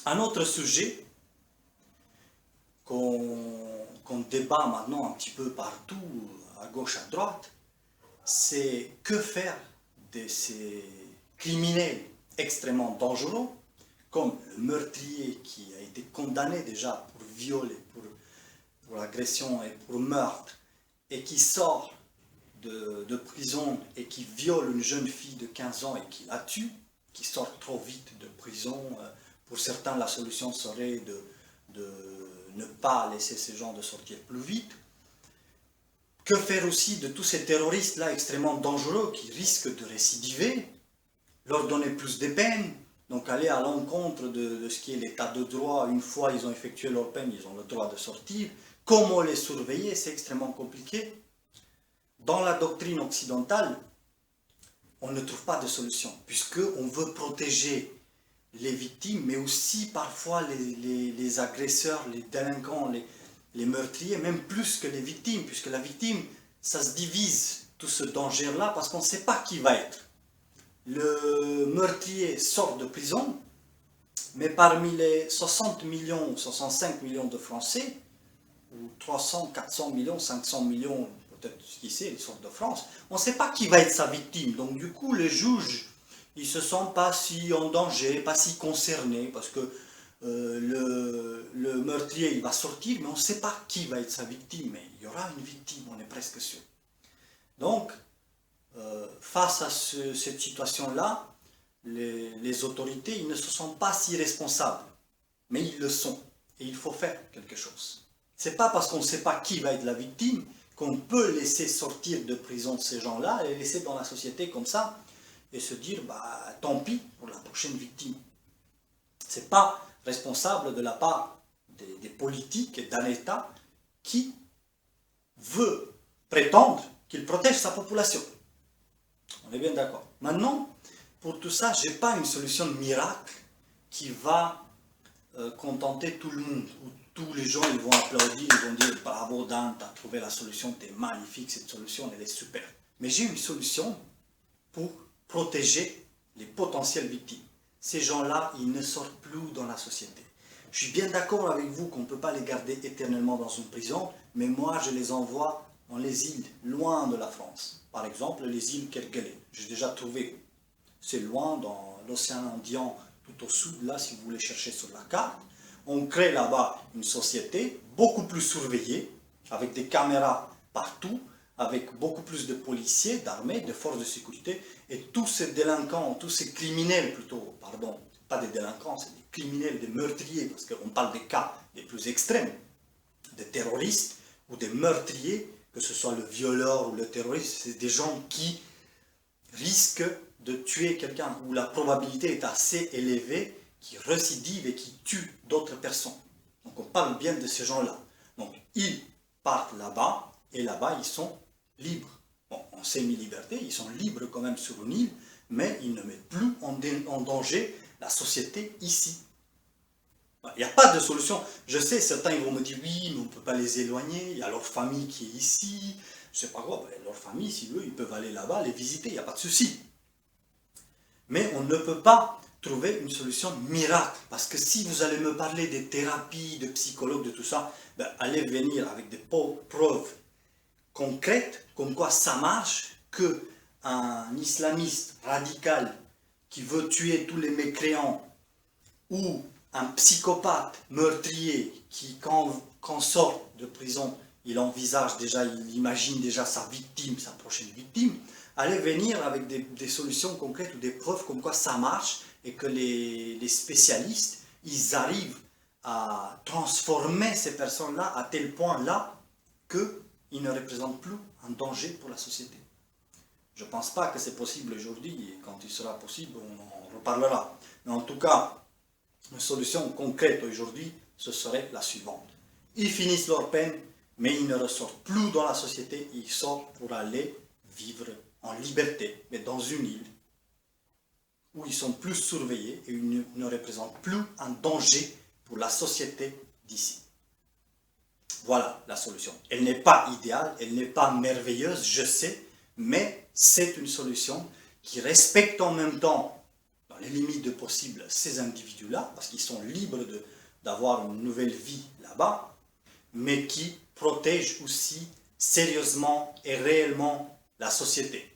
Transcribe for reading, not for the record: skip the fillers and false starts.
Un autre sujet qu'on débat maintenant un petit peu partout, à gauche, à droite, c'est que faire de ces criminels extrêmement dangereux, comme le meurtrier qui a été condamné déjà pour viol, pour agression et pour meurtre, et qui sort de prison et qui viole une jeune fille de 15 ans et qui la tue, qui sort trop vite de prison. Pour certains, la solution serait de ne pas laisser ces gens de sortir plus vite. Que faire aussi de tous ces terroristes-là extrêmement dangereux qui risquent de récidiver, leur donner plus de peine, donc aller à l'encontre de ce qui est l'état de droit. Une fois ils ont effectué leur peine, ils ont le droit de sortir. Comment les surveiller? C'est extrêmement compliqué. Dans la doctrine occidentale, on ne trouve pas de solution, puisqu'on veut protéger les victimes, mais aussi parfois les agresseurs, les délinquants, les meurtriers, même plus que les victimes, puisque la victime, ça se divise, tout ce danger-là, parce qu'on ne sait pas qui va être. Le meurtrier sort de prison, mais parmi les 60 millions, 65 millions de Français, ou 300, 400 millions, 500 millions, peut-être qui sait, ils sortent de France, on ne sait pas qui va être sa victime. Donc du coup, les juges, ils ne se sentent pas si en danger, pas si concernés, parce que le meurtrier, il va sortir, mais on ne sait pas qui va être sa victime. Mais il y aura une victime, on est presque sûr. Donc, face à cette situation-là, les autorités, ils ne se sentent pas si responsables, mais ils le sont. Et il faut faire quelque chose. Ce n'est pas parce qu'on ne sait pas qui va être la victime qu'on peut laisser sortir de prison ces gens-là, les laisser dans la société comme ça, et se dire, bah, tant pis pour la prochaine victime. Ce n'est pas responsable de la part des politiques et d'un État qui veut prétendre qu'il protège sa population. On est bien d'accord. Maintenant, pour tout ça, je n'ai pas une solution miracle qui va contenter tout le monde, où tous les gens ils vont applaudir, ils vont dire bravo Dan, tu as trouvé la solution, tu es magnifique, cette solution elle est super. Mais j'ai une solution pour protéger les potentielles victimes. Ces gens-là, ils ne sortent plus dans la société. Je suis bien d'accord avec vous qu'on ne peut pas les garder éternellement dans une prison, mais moi je les envoie dans les îles, loin de la France. Par exemple, les îles Kerguelen. J'ai déjà trouvé, c'est loin dans l'océan Indien, tout au sud, là, si vous voulez chercher sur la carte. On crée là-bas une société beaucoup plus surveillée, avec des caméras partout, avec beaucoup plus de policiers, d'armées, de forces de sécurité, et tous ces délinquants, tous ces criminels plutôt, pardon, pas des délinquants, c'est des criminels, des meurtriers, parce qu'on parle des cas les plus extrêmes, des terroristes ou des meurtriers, que ce soit le violeur ou le terroriste, c'est des gens qui risquent de tuer quelqu'un, où la probabilité est assez élevée, qui récidivent et qui tuent d'autres personnes. Donc on parle bien de ces gens-là. Donc ils partent là-bas, et là-bas ils sont libres. Bon, en semi-liberté, ils sont libres quand même sur une île, mais ils ne mettent plus en danger la société ici. Il n'y a pas de solution. Je sais, certains ils vont me dire oui, mais on ne peut pas les éloigner, il y a leur famille qui est ici, je ne sais pas quoi, leur famille, si eux, ils peuvent aller là-bas, les visiter, il n'y a pas de souci. Mais on ne peut pas trouver une solution miracle, parce que si vous allez me parler des thérapies, de psychologues, de tout ça, ben, allez venir avec des preuves concrètes, comme quoi ça marche, qu'un islamiste radical qui veut tuer tous les mécréants, ou un psychopathe meurtrier qui, quand sort de prison, il envisage déjà, il imagine déjà sa victime, sa prochaine victime, allez venir avec des solutions concrètes ou des preuves comme quoi ça marche et que les spécialistes, ils arrivent à transformer ces personnes-là à tel point là qu'ils ne représentent plus un danger pour la société. Je ne pense pas que c'est possible aujourd'hui, et quand il sera possible, on en reparlera. Mais en tout cas, une solution concrète aujourd'hui, ce serait la suivante. Ils finissent leur peine, mais ils ne ressortent plus dans la société, ils sortent pour aller vivre en liberté, mais dans une île où ils sont plus surveillés et ils ne représentent plus un danger pour la société d'ici. Voilà la solution. Elle n'est pas idéale, elle n'est pas merveilleuse, je sais, mais c'est une solution qui respecte en même temps dans les limites de possible, ces individus-là, parce qu'ils sont libres d'avoir une nouvelle vie là-bas, mais qui protègent aussi sérieusement et réellement la société.